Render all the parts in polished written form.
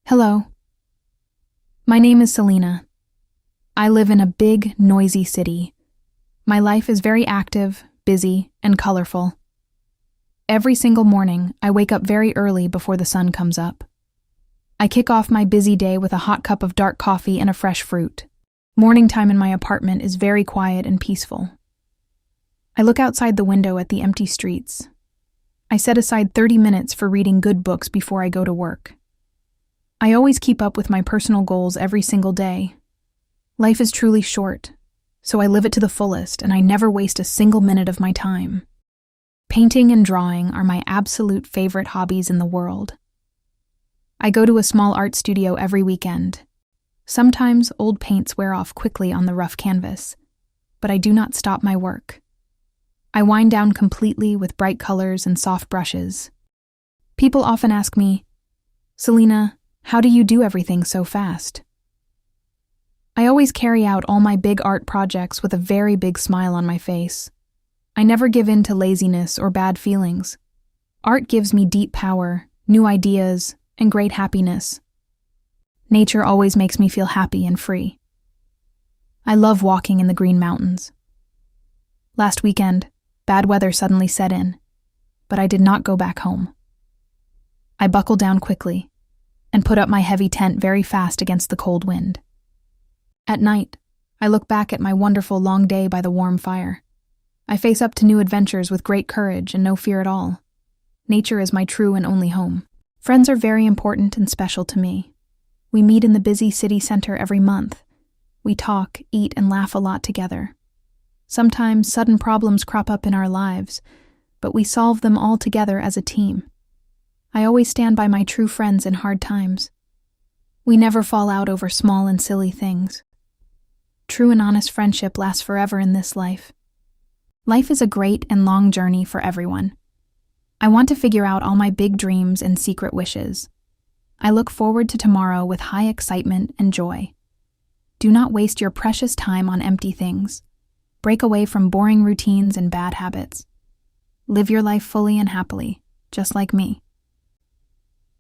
Hello. My name is Selena. I live in a big, noisy city. My life is very active, busy, and colorful. Every single morning, I wake up very early before the sun comes up. I kick off my busy day with a hot cup of dark coffee and a fresh fruit. Morning time in my apartment is very quiet and peaceful. I look outside the window at the empty streets. I set aside 30 minutes for reading good books before I go to work. I always keep up with my personal goals every single day. Life is truly short, so I live it to the fullest and I never waste a single minute of my time. Painting and drawing are my absolute favorite hobbies in the world. I go to a small art studio every weekend. Sometimes old paints wear off quickly on the rough canvas, but I do not stop my work. I wind down completely with bright colors and soft brushes. People often ask me, "Selena, how do you do everything so fast?" I always carry out all my big art projects with a very big smile on my face. I never give in to laziness or bad feelings. Art gives me deep power, new ideas, and great happiness. Nature always makes me feel happy and free. I love walking in the green mountains. Last weekend, bad weather suddenly set in, but I did not go back home. I buckled down quickly and put up my heavy tent very fast against the cold wind. At night, I look back at my wonderful long day by the warm fire. I face up to new adventures with great courage and no fear at all. Nature is my true and only home. Friends are very important and special to me. We meet in the busy city center every month. We talk, eat, and laugh a lot together. Sometimes sudden problems crop up in our lives, but we solve them all together as a team. I always stand by my true friends in hard times. We never fall out over small and silly things. True and honest friendship lasts forever in this life. Life is a great and long journey for everyone. I want to figure out all my big dreams and secret wishes. I look forward to tomorrow with high excitement and joy. Do not waste your precious time on empty things. Break away from boring routines and bad habits. Live your life fully and happily, just like me.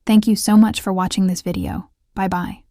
Thank you so much for watching this video. Bye-bye.